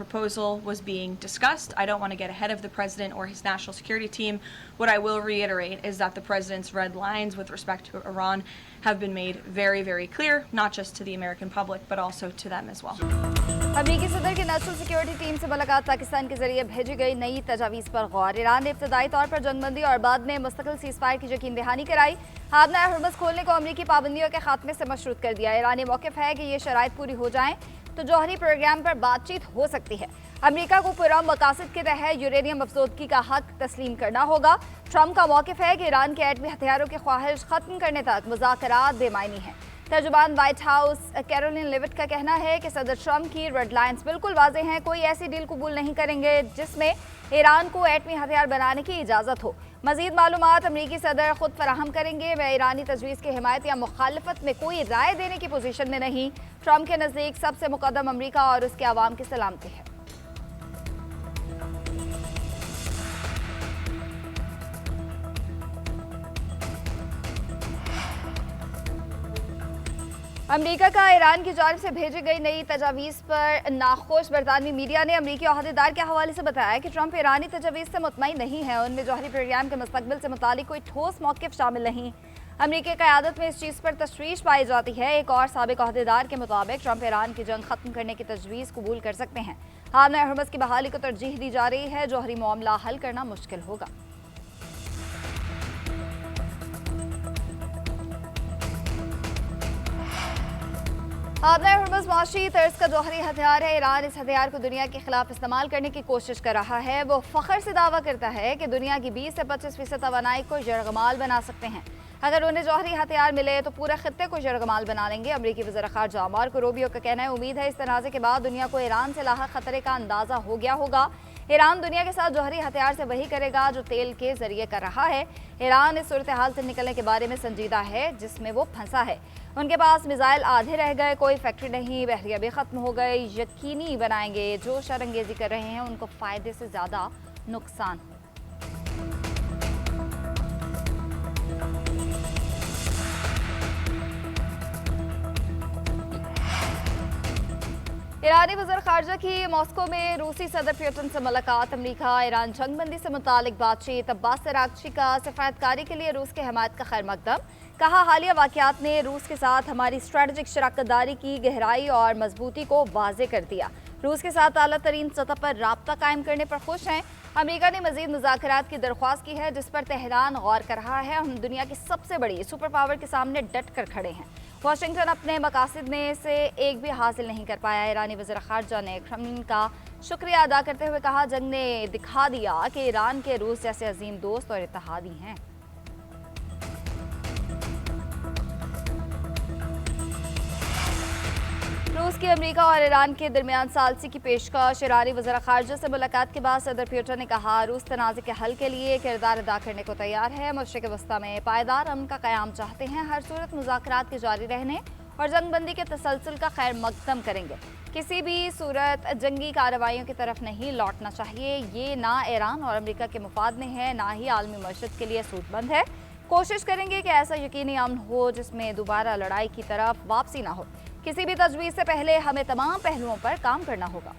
proposal was being discussed. I don't want to get ahead of the president or his national security team. What I will reiterate is that the president's red lines with respect to Iran have been made very, very clear, not just to the American public, but also to them as well. अमरीकी सदर की national security team से मुलाकात पाकिस्तान के जरिए भेजी गई नई तजावीज़ पर गौर। ईरान ने इब्तदाई तौर पर जंगबंदी और बाद में मुस्तकिल सीज़फायर की यकीन दहानी कराई। हादना हुर्मुज़ खोलने को अमरीकी पाबंदियों के खात्मे से मशरूत कर दिया। ईरानी मौक़िफ़ है कि ये शराइत पूरी हो जाएं तो जौहरी प्रोग्राम पर बातचीत हो सकती है। अमरीका को पुरअमन मकासद के तहत यूरेनियम अफजोदगी का हक तस्लीम करना होगा। ट्रंप का मौक़िफ़ है कि ईरान के एटमी हथियारों की ख्वाहिश ख़त्म करने तक मुज़ाकरात बेमायनी हैं। तर्जुमान व्हाइट हाउस कैरोलिन लेविट का कहना है कि सदर ट्रंप की रेड लाइन्स बिल्कुल वाज़े हैं। कोई ऐसी डील कबूल नहीं करेंगे जिसमें ईरान को एटमी हथियार बनाने की इजाज़त हो। मज़ीद मालूमात अमरीकी सदर खुद फराहम करेंगे। वह ईरानी तजवीज़ की हिमायत या मुखालफत में कोई राय देने की पोजीशन में नहीं। ट्रंप के नज़दीक सबसे मुकद्दम अमरीका और उसके अवाम की सलामती है। अमरीका का ईरान की जानिब से भेजी गई नई तजावीज़ पर नाखुश बरतानवी मीडिया ने अमरीकी अहदेदार के हवाले से बताया कि ट्रंप ईरानी तजावीज़ से मुतमईन नहीं है। उनमें जौहरी प्रोग्राम के मुस्तकबिल से मुतालिक कोई ठोस मौक़िफ़ शामिल नहीं। अमरीकी क़यादत में इस चीज़ पर तशवीश पाई जाती है। एक और साबिक अहदेदार के मुताबिक ट्रंप ईरान की जंग ख़त्म करने की तजवीज़ कबूल कर सकते हैं। हादना हुर्मुज़ की बहाली को तरजीह दी जा रही है। जौहरी मामला हल करना मुश्किल होगा। हादना हुर्मुज़ माशी तर्ज का जौहरी हथियार है। ईरान इस हथियार को दुनिया के खिलाफ इस्तेमाल करने की कोशिश कर रहा है। वो फ़ख्र से दावा करता है कि दुनिया की 20 से 25% तवानाई को यरगमाल बना सकते हैं। अगर उन्हें जौहरी हथियार मिले तो पूरे खत्ते को यरगमाल बना लेंगे। अमरीकी वज़ीर ख़ारजा मार्को रूबियो का कहना है, उम्मीद है इस तनाज़े के बाद दुनिया को ईरान से लाहक खतरे का अंदाज़ा हो गया होगा। ईरान दुनिया के साथ जौहरी हथियार से वही करेगा जो तेल के जरिए कर रहा है। ईरान इस सूरत हाल से निकलने के बारे में संजीदा है जिसमें वो फंसा है। उनके पास मिसाइल आधे रह गए, कोई फैक्ट्री नहीं, बहरिया भी ख़त्म हो गए। यकीनी बनाएंगे जो शरंगेज़ी कर रहे हैं उनको फ़ायदे से ज़्यादा नुकसान। ईरानी वज़ीर ख़ारजा की मॉस्को में रूसी सदर पुतिन से मुलाकात। अमरीका ईरान जंगबंदी से मुतालिक बातचीत। अब्बास अराग़ची का सफ़ारतकारी के लिए रूस के हमायत का खैर मकदम। कहा, हालिया वाक़यात ने रूस के साथ हमारी स्ट्रेटजिक शराकतदारी की गहराई और मजबूती को वाज़े कर दिया। रूस के साथ आला तरीन सतह पर राब्ता कायम करने पर खुश हैं। अमरीका ने मज़ीद मुज़ाकरात की दरख्वास्त की है जिस पर तेहरान गौर कर रहा है। हम दुनिया की सबसे बड़ी सुपर पावर के सामने डट कर खड़े हैं। वाशिंगटन अपने मकासद में से एक भी हासिल नहीं कर पाया। ईरानी वज़ीर ख़ारजा ने क्रेमलिन का शुक्रिया अदा करते हुए कहा, जंग ने दिखा दिया कि ईरान के रूस जैसे अजीम दोस्त और इत्तेहादी हैं। रूस की अमरीका और ईरान के दरमियान सालसी की पेशकश। ईरानी वज़ीर ख़ारजा से मुलाकात के बाद सदर पुतिन ने कहा, रूस तनाज़े के हल के लिए किरदार अदा करने को तैयार है। मशरिक़ वस्ता में पायदार अमन का क़याम चाहते हैं। हर सूरत मुज़ाकरात के जारी रहने और जंगबंदी के तसलसल का खैर मकदम करेंगे। किसी भी सूरत जंगी कार्रवाइयों की तरफ नहीं लौटना चाहिए। ये ना ईरान और अमरीका के मुफाद में है, ना ही आलमी मशरत के लिए सूदमंद है। कोशिश करेंगे कि ऐसा यकीनी अमन हो जिसमें दोबारा लड़ाई की तरफ वापसी ना हो। किसी भी तजवीज़ से पहले हमें तमाम पहलुओं पर काम करना होगा।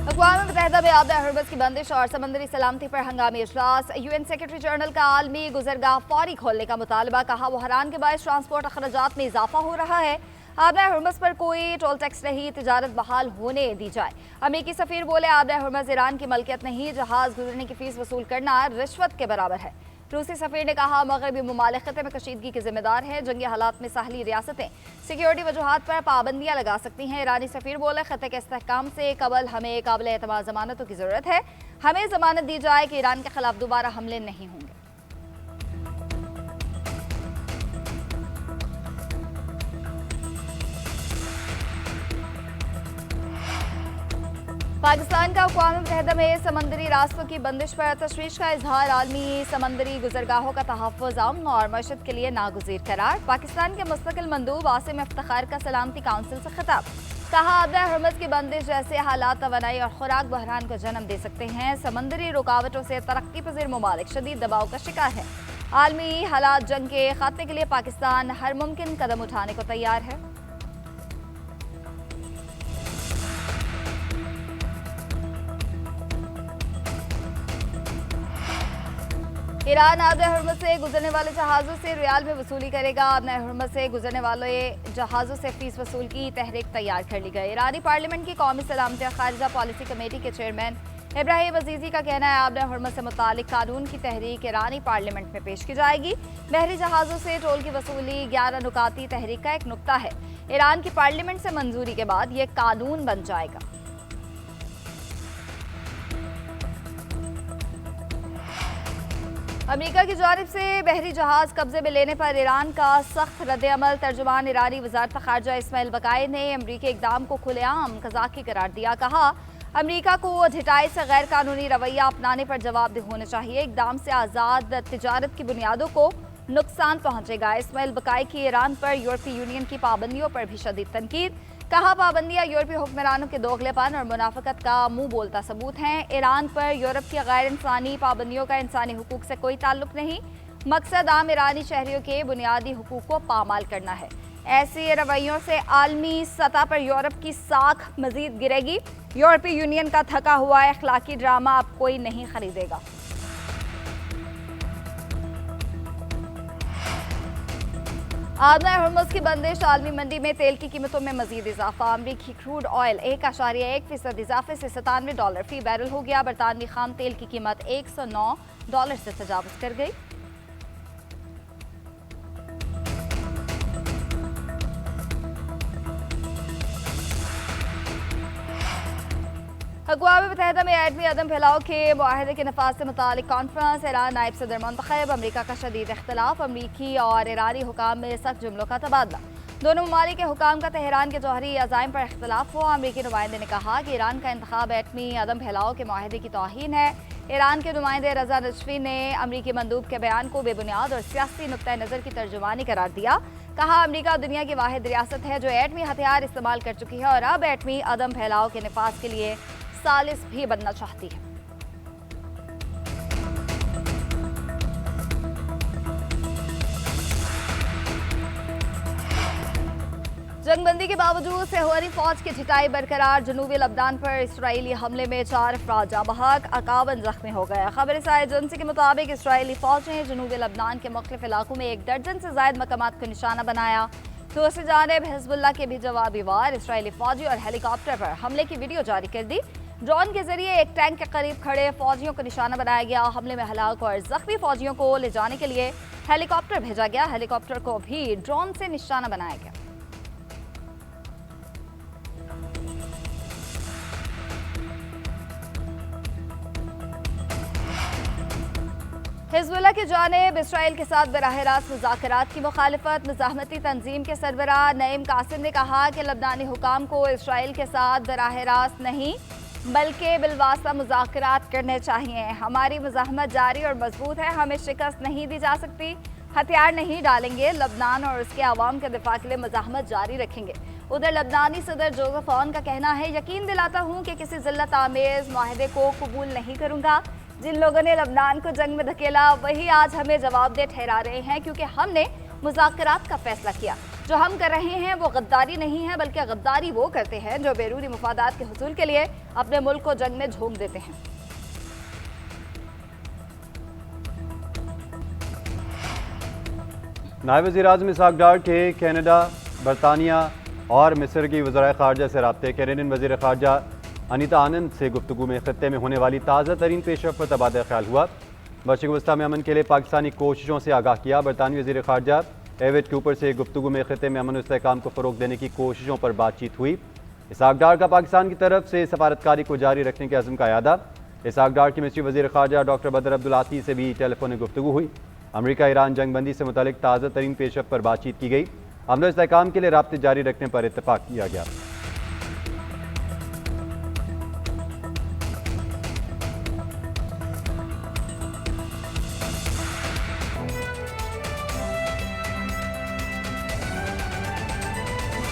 अक़वाम मुत्तहिदा में आबदा हुर्मुज़ की बंदिश और समंदरी सलामती पर हंगामी इजलास। UN सेक्रेटरी जनरल का आलमी गुज़रगाह फौरी खोलने का मुतालबा। कहा, बहरान के बायस ट्रांसपोर्ट अखराजात में इजाफा हो रहा है। आबदा हुर्मुज़ पर कोई टोल टैक्स नहीं, तिजारत बहाल होने दी जाए। अमरीकी सफ़ीर बोले, आबदा हुर्मुज़ ईरान की मलकियत नहीं, जहाज़ गुजरने की फ़ीस वसूल करना रिश्वत के बराबर है। रूसी सफ़ीर ने कहा, मगरबी ममालिक ख़त्े में कशीदगी के ज़िम्मेदार है। जंगी हालात में साहली रियासतें सिक्योरिटी वजूहात पर पाबंदियाँ लगा सकती हैं। ईरानी सफ़ीर बोले, ख़त्े के इस्तेहकाम से कबल हमें काबिल एतमाद ज़मानतों की ज़रूरत है। हमें ज़मानत दी जाए कि ईरान के खिलाफ दोबारा हमले नहीं होंगे। पाकिस्तान का अक़वाम मुत्तहिदा में समंदरी रास्तों की बंदिश पर तशवीश का इजहार। आलमी समंदरी गुज़रगाहों का तहफ़्फ़ुज़ अमन और मशद के लिए नागुज़ीर करार। पाकिस्तान के मुस्तकिल मंदूब आसिम इफ्तिखार का सलामती काउंसिल से खिताब। कहा, आबदा हुर्मुज़ की बंदिश जैसे हालात तवानाई और खुराक बहरान को जन्म दे सकते हैं। समंदरी रुकावटों से तरक्की पज़ीर ममालिक शदीद दबाव का शिकार है। आलमी हालात जंग के खात्मे के लिए पाकिस्तान हर मुमकिन कदम उठाने को तैयार है। ईरान आबे हरमज से गुजरने वाले जहाज़ों से रियाल में वसूली करेगा। आबे हरमज से गुजरने वाले जहाज़ों से फीस वसूल की तहरीक तैयार कर ली गई। ईरानी पार्लियामेंट की कौमी सलामती और खारिजा पॉलिसी कमेटी के चेयरमैन इब्राहिम अजीजी का कहना है आबे हरमज से मुतालिक कानून की तहरीक ईरानी पार्लियामेंट में पेश की जाएगी। बहरी जहाज़ों से टोल की वसूली 11 नुकाती तहरीक का एक नुक्ता है। ईरान की पार्लियामेंट से मंजूरी के बाद ये कानून बन जाएगा। अमेरिका की जानिब से बहरी जहाज कब्जे में लेने पर ईरान का सख्त रद्द-ए-अमल। तर्जुमान ईरानी वज़ारत ख़ारिजा इस्माइल बकाई ने अमरीकी इक़दाम को खुलेआम क़ज़ाक़ी करार दिया। कहा अमरीका को ढिठाई से गैर कानूनी रवैया अपनाने पर जवाबदेह होना चाहिए। इक़दाम से आज़ाद तिजारत की बुनियादों को नुकसान पहुंचेगा। इस्माइल बकाई की ईरान पर यूरोपीय यूनियन की पाबंदियों पर भी शदीद तनकीद। कहा पाबंदियां यूरोपीय हुक्मरानों के दोगलेपन और मुनाफिकत का मुंह बोलता सबूत हैं। ईरान पर यूरोप की गैर इंसानी पाबंदियों का इंसानी हुकूक से कोई ताल्लुक नहीं। मकसद आम ईरानी शहरियों के बुनियादी हुकूक को पामाल करना है। ऐसे रवैयों से आलमी सतह पर यूरोप की साख मजीद गिरेगी। यूरोपीय यूनियन का थका हुआ अखलाकी ड्रामा अब कोई नहीं खरीदेगा। आबे हरमुज की बंदिश। आलमी मंडी में तेल की कीमतों में मजीद इजाफा। अमरीकी क्रूड ऑयल 1.1% इजाफे से $97 फी बैरल हो गया। बरतानवी खाम तेल की कीमत $109 से तजावुज कर गई। अक़वाम मुत्तहिदा में एटमी अदम फैलाव के मुआहदे के नफाज से मुतालिक कॉन्फ्रेंस। ईरान नायब सदर मुंतखब। अमरीका का शदीद इख्तलाफ। अमरीकी और ईरानी हुकाम में सख्त जुमलों का तबादला। दोनों ममालिक के हुकाम का तेहरान के जौहरी अज़ाइम पर इख्तलाफ हुआ। अमरीकी नुमाइंदे ने कहा कि ईरान का इंतखाब एटमी अदम फैलाव के मुआहदे की तौहीन है। ईरान के नुमाइंदे रजा नजफी ने अमरीकी मंदूब के बयान को बेबुनियाद और सियासी नुक्ता नज़र की तर्जुमानी करार दिया। कहा अमरीका दुनिया की वाहिद रियासत है जो एटमी हथियार इस्तेमाल कर चुकी है और अब एटमी अदम फैलाव के नफाज के लिए सालिस भी बनना चाहती है। जंगबंदी के बावजूद सेहवानी फौज की ढिठाई बरकरार। जनूबी लबनान पर इसराइली हमले में 4 अफराद जाँ बहक, 51 जख्मी हो गए। खबर साए एजेंसी के मुताबिक इसराइली फौज ने जनूबी लबनान के मुख्तलिफ इलाकों में 1 दर्जन से ज्यादा मकामात को निशाना बनाया। दूसरी जानिब हिजबुल्लाह के भी जवाबी वार इसराइली फौजी और हेलीकॉप्टर पर हमले की वीडियो जारी कर दी। ड्रोन के जरिए एक टैंक के करीब खड़े फौजियों को निशाना बनाया गया। हमले में हलाक और जख्मी फौजियों को ले जाने के लिए हेलीकॉप्टर भेजा गया। हेलीकॉप्टर को भी ड्रोन से निशाना बनाया गया। हिजबुल्लाह की जानिब इसराइल के साथ बराह रास्त मुज़ाकरात की मुखालिफत। मुज़ाहमती तंजीम के सरबराह नईम कासिम ने कहा कि लबनानी हुकाम को इसराइल के साथ बराह रास्त नहीं बल्कि बिलवास्ता मुज़ाकरात करने चाहिए। हमारी मुज़ाहमत जारी और मजबूत है। हमें शिकस्त नहीं दी जा सकती। हथियार नहीं डालेंगे। लबनान और उसके अवाम के दिफा के लिए मुज़ाहमत जारी रखेंगे। उधर लबनानी सदर जोसेफ औन का कहना है यकीन दिलाता हूँ कि किसी जिल्लत आमेज माहदे को कबूल नहीं करूँगा। जिन लोगों ने लबनान को जंग में धकेला वही आज हमें जवाबदेह ठहरा रहे हैं क्योंकि हमने मुज़ाकरात का फैसला किया। जो हम कर रहे हैं वो गद्दारी नहीं है बल्कि गद्दारी वो करते हैं जो बैरूनी मुफादात के हुसूल के लिए अपने मुल्क को जंग में झोंक देते हैं। नायब वज़ीर-ए-आज़म इसहाक डार के कनाडा, बरतानिया और मिस्र की वज़राए ख़ारिजा से राब्ते। कैनेडियन वज़ीर ख़ारिजा अनीता आनंद से गुफ्तगू में ख़त्ते में होने वाली ताज़ा तरीन पेशरफ़ पर तबादला ख्याल हुआ। मशरिक़ वस्ता में अमन के लिए पाकिस्तानी कोशिशों से आगाह किया। बरतानवी वज़ीर ख़ारिजा एविड कूपर से गुफ्तगू में ख़त्ते में अमन और इस्तेहकाम को फ़रोग़ देने की कोशिशों पर बातचीत हुई। इसहाक डार का पाकिस्तान की तरफ से सफारतकारी को जारी रखने के अज़्म का यादा। इसहाक डार की मिस्री वज़ीर ख़ारिजा डॉक्टर बदर अब्दुल आती से भी टेलीफोनिक गुफ्तगू हुई। अमरीका ईरान जंगबंदी से मुतालिक ताज़ा तरीन पेशरफ़ पर बातचीत की गई। अमन और इस्तेहकाम के लिए राब्ते जारी रखने पर इत्तफ़ाक़ किया गया।